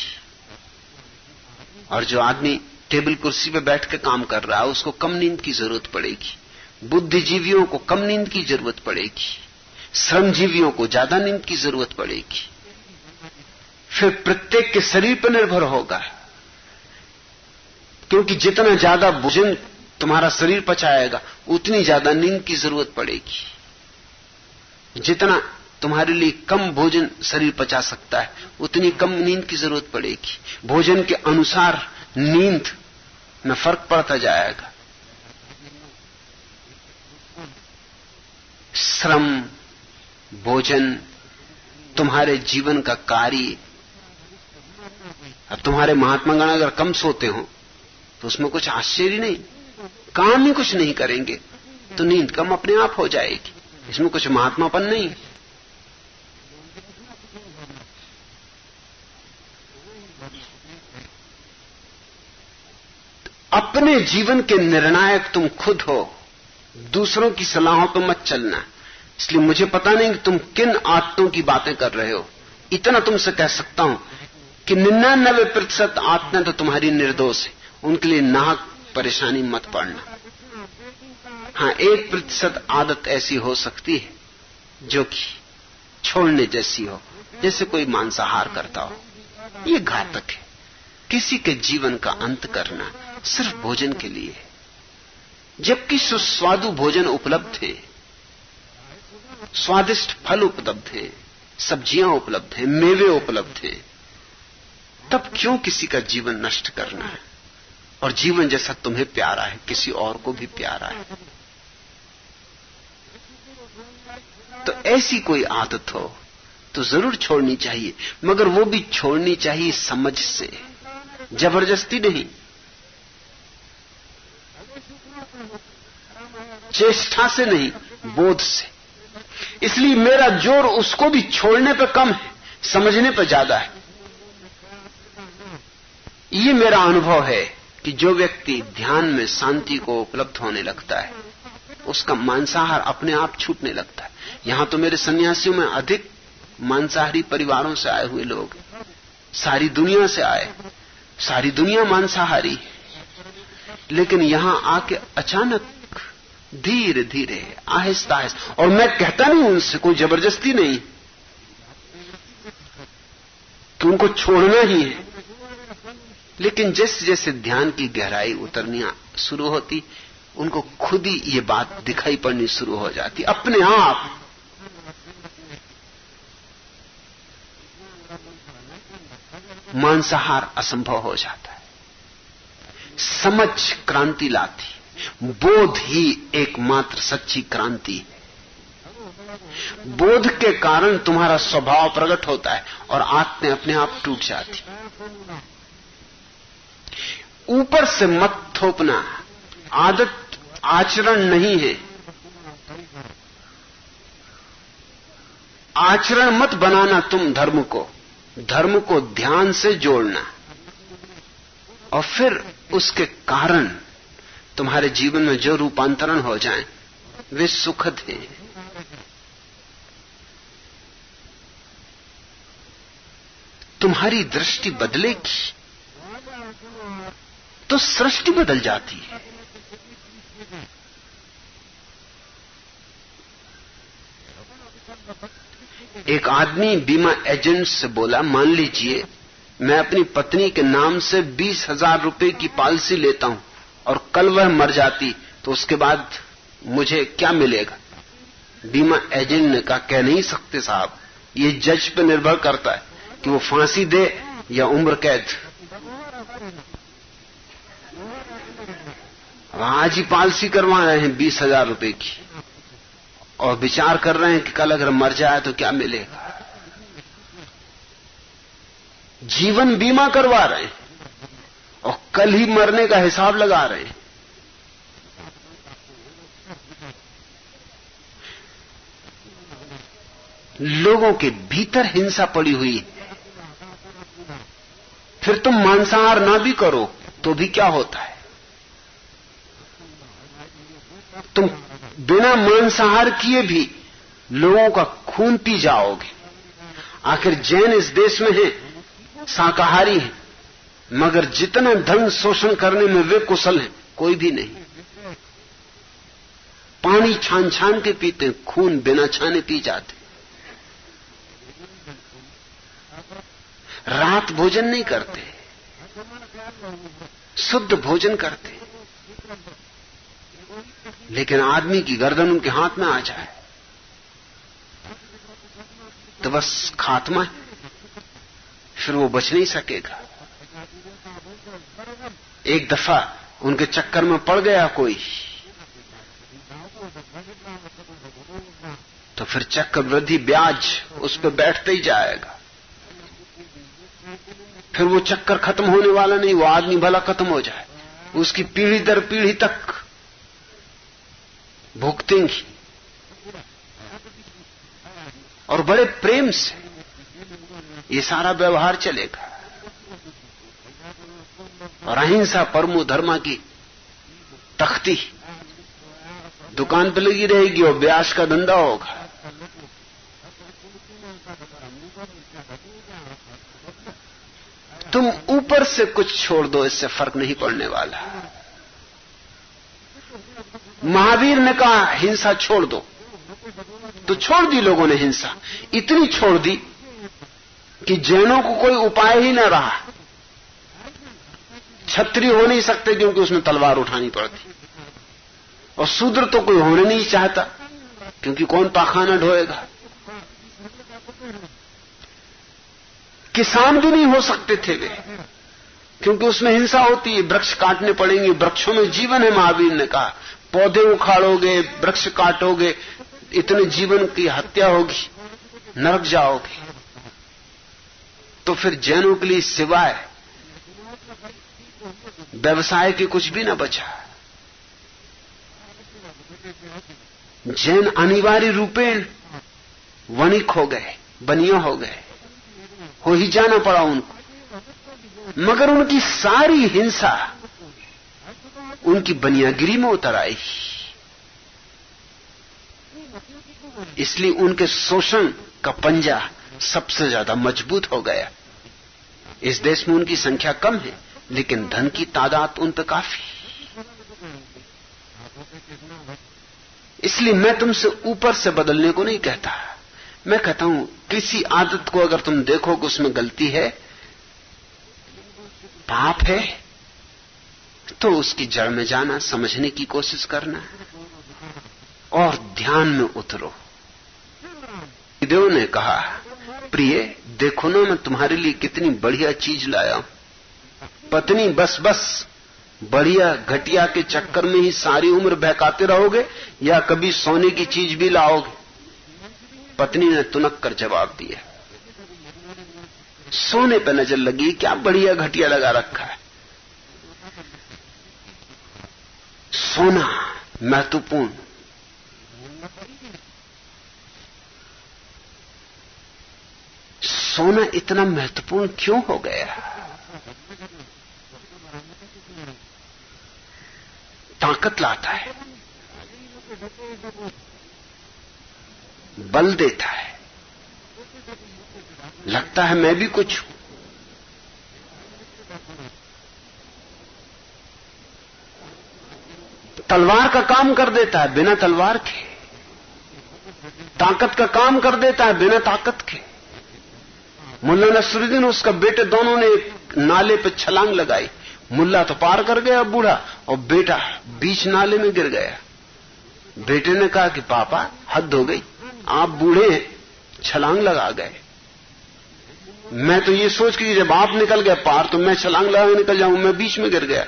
और जो आदमी टेबल कुर्सी पे बैठ के काम कर रहा है उसको कम नींद की जरूरत पड़ेगी। बुद्धिजीवियों को कम नींद की जरूरत पड़ेगी, श्रमजीवियों को ज्यादा नींद की जरूरत पड़ेगी। फिर प्रत्येक के शरीर पर निर्भर होगा, क्योंकि जितना ज्यादा भोजन तुम्हारा शरीर पचाएगा उतनी ज्यादा नींद की जरूरत पड़ेगी। जितना तुम्हारे लिए कम भोजन शरीर पचा सकता है उतनी कम नींद की जरूरत पड़ेगी। भोजन के अनुसार नींद में फर्क पड़ता जाएगा। श्रम, भोजन तुम्हारे जीवन का कार्य। अब तुम्हारे महात्मागण अगर कम सोते हो तो उसमें कुछ आश्चर्य नहीं। काम ही कुछ नहीं करेंगे तो नींद कम अपने आप हो जाएगी। इसमें कुछ महात्मापन नहीं। अपने जीवन के निर्णायक तुम खुद हो, दूसरों की सलाहों पर मत चलना। इसलिए मुझे पता नहीं कि तुम किन आदतों की बातें कर रहे हो। इतना तुमसे कह सकता हूं कि 99% आदतें तो तुम्हारी निर्दोष है, उनके लिए नाहक परेशानी मत पड़ना। हां, 1% आदत ऐसी हो सकती है जो कि छोड़ने जैसी हो, जैसे कोई मांसाहार करता हो। ये घातक है। किसी के जीवन का अंत करना सिर्फ भोजन के लिए, जबकि सुस्वादु भोजन उपलब्ध है, स्वादिष्ट फल उपलब्ध हैं, सब्जियां उपलब्ध हैं, मेवे उपलब्ध हैं, तब क्यों किसी का जीवन नष्ट करना है? और जीवन जैसा तुम्हें प्यारा है किसी और को भी प्यारा है। तो ऐसी कोई आदत हो तो जरूर छोड़नी चाहिए, मगर वो भी छोड़नी चाहिए समझ से, जबरदस्ती नहीं, चेष्टा से नहीं, बोध से। इसलिए मेरा जोर उसको भी छोड़ने पर कम है, समझने पर ज्यादा है। ये मेरा अनुभव है कि जो व्यक्ति ध्यान में शांति को उपलब्ध होने लगता है उसका मांसाहार अपने आप छूटने लगता है। यहां तो मेरे सन्यासियों में अधिक मांसाहारी परिवारों से आए हुए लोग, सारी दुनिया से आए, सारी दुनिया मांसाहारी, लेकिन यहां आके अचानक धीरे धीरे आहिस्ता आहिस्ता, और मैं कहता नहीं उनसे, कोई जबरदस्ती नहीं कि उनको छोड़ना ही है, लेकिन जैसे जैसे ध्यान की गहराई उतरनी शुरू होती, उनको खुद ही ये बात दिखाई पड़नी शुरू हो जाती अपने आप। मांसाहार असंभव हो जाता है। समझ क्रांति लाती, बोध ही एकमात्र सच्ची क्रांति है। बोध के कारण तुम्हारा स्वभाव प्रकट होता है और आत्में अपने आप टूट जाती। ऊपर से मत थोपना, आदत आचरण नहीं है। आचरण मत बनाना तुम धर्म को ध्यान से जोड़ना, और फिर उसके कारण तुम्हारे जीवन में जो रूपांतरण हो जाएं वे सुखद हैं। तुम्हारी दृष्टि बदलेगी तो सृष्टि बदल जाती है। एक आदमी बीमा एजेंट से बोला, मान लीजिए मैं अपनी पत्नी के नाम से 20,000 रुपए की पॉलिसी लेता हूं और कल वह मर जाती तो उसके बाद मुझे क्या मिलेगा? बीमा एजेंट ने कहा, कह नहीं सकते साहब, ये जज पे निर्भर करता है कि वो फांसी दे या उम्र कैद। आज ही पॉलिसी करवा रहे हैं 20,000 रुपए की और विचार कर रहे हैं कि कल अगर मर जाए तो क्या मिलेगा। जीवन बीमा करवा रहे हैं और कल ही मरने का हिसाब लगा रहे हैं। लोगों के भीतर हिंसा पड़ी हुई है। फिर तुम मांसाहार ना भी करो तो भी क्या होता है? तुम बिना मांसाहार किए भी लोगों का खून पी जाओगे। आखिर जैन इस देश में है, शाकाहारी है, मगर जितना धन शोषण करने में वे कुशल हैं कोई भी नहीं। पानी छान छान के पीते, खून बिना छाने पी जाते। रात भोजन नहीं करते, शुद्ध भोजन करते, लेकिन आदमी की गर्दन उनके हाथ में आ जाए तो बस खात्मा है, फिर वो बच नहीं सकेगा। एक दफा उनके चक्कर में पड़ गया कोई तो फिर चक्रवृद्धि ब्याज उस पर बैठते ही जाएगा। फिर वो चक्कर खत्म होने वाला नहीं, वो आदमी भला खत्म हो जाए, उसकी पीढ़ी दर पीढ़ी तक भुगतेंगी। और बड़े प्रेम से ये सारा व्यवहार चलेगा। और अहिंसा परमो धर्मा की तख्ती दुकान पे लगी रहेगी और ब्याज का धंधा होगा। तुम ऊपर से कुछ छोड़ दो, इससे फर्क नहीं पड़ने वाला। महावीर ने कहा हिंसा छोड़ दो, तो छोड़ दी लोगों ने हिंसा। इतनी छोड़ दी कि जैनों को कोई उपाय ही न रहा। छत्री हो नहीं सकते क्योंकि उसमें तलवार उठानी पड़ती, और शूद्र तो कोई होने नहीं चाहता क्योंकि कौन पाखाना ढोएगा। किसान भी नहीं हो सकते थे वे, क्योंकि उसमें हिंसा होती है, वृक्ष काटने पड़ेंगे। वृक्षों में जीवन है, महावीर ने कहा। पौधे उखाड़ोगे, वृक्ष काटोगे, इतने जीवन की हत्या होगी, नरक जाओगे। तो फिर जैनों के लिए सिवाय व्यवसाय के कुछ भी ना बचा। जैन अनिवार्य रूपेण वणिक हो गए, बनिया हो गए, हो ही जाना पड़ा उनको। मगर उनकी सारी हिंसा उनकी बनियागिरी में उतर आई। इसलिए उनके शोषण का पंजा सबसे ज्यादा मजबूत हो गया। इस देश में उनकी संख्या कम है, लेकिन धन की तादाद उन पर काफी। इसलिए मैं तुमसे ऊपर से बदलने को नहीं कहता, मैं कहता हूं किसी आदत को अगर तुम देखो कि उसमें गलती है, पाप है, तो उसकी जड़ में जाना, समझने की कोशिश करना और ध्यान में उतरो। देव ने कहा, प्रिय देखो ना मैं तुम्हारे लिए कितनी बढ़िया चीज लाया हूं। पत्नी बस बढ़िया घटिया के चक्कर में ही सारी उम्र बहकाते रहोगे या कभी सोने की चीज भी लाओगे? पत्नी ने तुनक कर जवाब दिया, सोने पे नजर लगी, क्या बढ़िया घटिया लगा रखा है। सोना महत्वपूर्ण, सोना इतना महत्वपूर्ण क्यों हो गया? ताकत लाता है, बल देता है, लगता है मैं भी कुछ हूं। तलवार का काम कर देता है बिना तलवार के, ताकत का काम कर देता है बिना ताकत के। मुल्ला नसरुद्दीन उसका बेटे दोनों ने एक नाले पे छलांग लगाई, मुल्ला तो पार कर गया बूढ़ा, और बेटा बीच नाले में गिर गया। बेटे ने कहा कि पापा हद हो गई, आप बूढ़े हैं, छलांग लगा गए। मैं तो ये सोच के जब आप निकल गए पार तो मैं छलांग लगा निकल जाऊं, मैं बीच में गिर गया।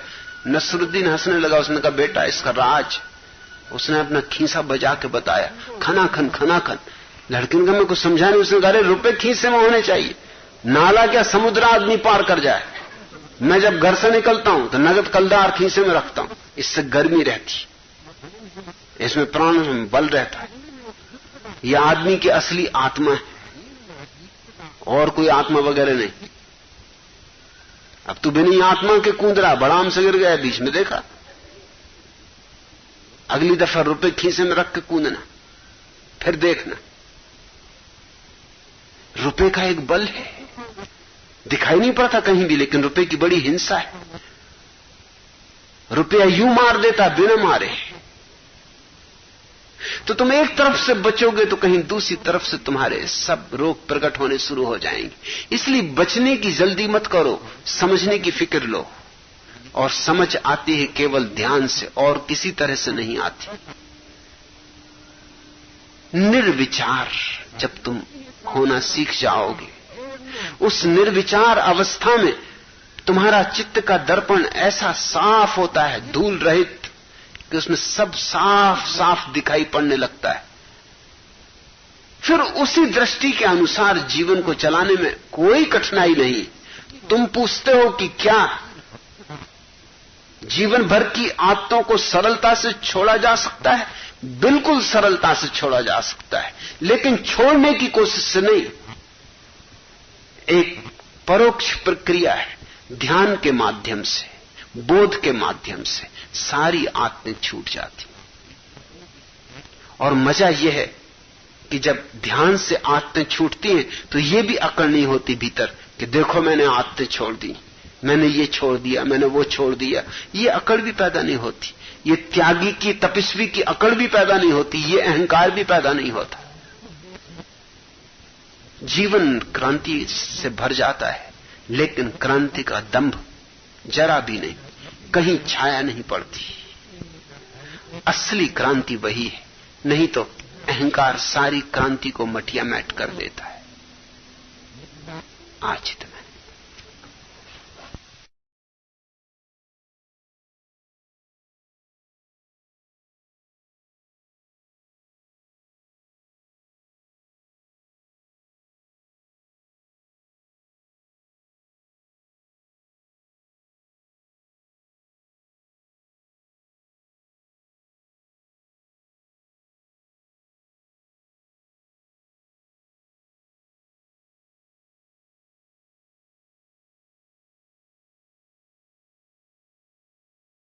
नसरुद्दीन हंसने लगा, उसने कहा बेटा इसका राज। उसने अपना खीसा बजा के बताया, खनाखन खनाखन। लड़के ने कहा मैं कुछ समझा नहीं। उसने कहा अरे रुपए खीसे में होने चाहिए, नाला क्या समुद्र आदमी पार कर जाए। मैं जब घर से निकलता हूं तो नगद कलदार खीसे में रखता हूं, इससे गर्मी रहती, इसमें प्राण में बल रहता है। यह आदमी की असली आत्मा है और कोई आत्मा वगैरह नहीं। अब तू बिनी आत्मा के कूद रहा, बड़ाम से गिर गया बीच में, देखा? अगली दफा रुपए खीसे में रख के कूदना, फिर देखना। रुपए का एक बल है, दिखाई नहीं पड़ता कहीं भी, लेकिन रुपए की बड़ी हिंसा है। रुपया यूं मार देता बिना मारे। तो तुम एक तरफ से बचोगे तो कहीं दूसरी तरफ से तुम्हारे सब रोग प्रकट होने शुरू हो जाएंगे। इसलिए बचने की जल्दी मत करो, समझने की फिक्र लो। और समझ आती है केवल ध्यान से, और किसी तरह से नहीं आती। निर्विचार जब तुम होना सीख जाओगे, उस निर्विचार अवस्था में तुम्हारा चित्त का दर्पण ऐसा साफ होता है, धूल रहित, कि उसमें सब साफ साफ दिखाई पड़ने लगता है। फिर उसी दृष्टि के अनुसार जीवन को चलाने में कोई कठिनाई नहीं। तुम पूछते हो कि क्या जीवन भर की आदतों को सरलता से छोड़ा जा सकता है? बिल्कुल सरलता से छोड़ा जा सकता है, लेकिन छोड़ने की कोशिश से नहीं। एक परोक्ष प्रक्रिया है, ध्यान के माध्यम से, बोध के माध्यम से सारी आदतें छूट जाती। और मजा यह है कि जब ध्यान से आदतें छूटती हैं तो यह भी अकड़ नहीं होती भीतर कि देखो मैंने आदतें छोड़ दी, मैंने ये छोड़ दिया, मैंने वो छोड़ दिया। ये अकड़ भी पैदा नहीं होती, ये त्यागी की, तपस्वी की अकड़ भी पैदा नहीं होती, ये अहंकार भी पैदा नहीं होता। जीवन क्रांति से भर जाता है, लेकिन क्रांति का दंभ जरा भी नहीं, कहीं छाया नहीं पड़ती। असली क्रांति वही है, नहीं तो अहंकार सारी क्रांति को मटिया मैट कर देता है। आज तक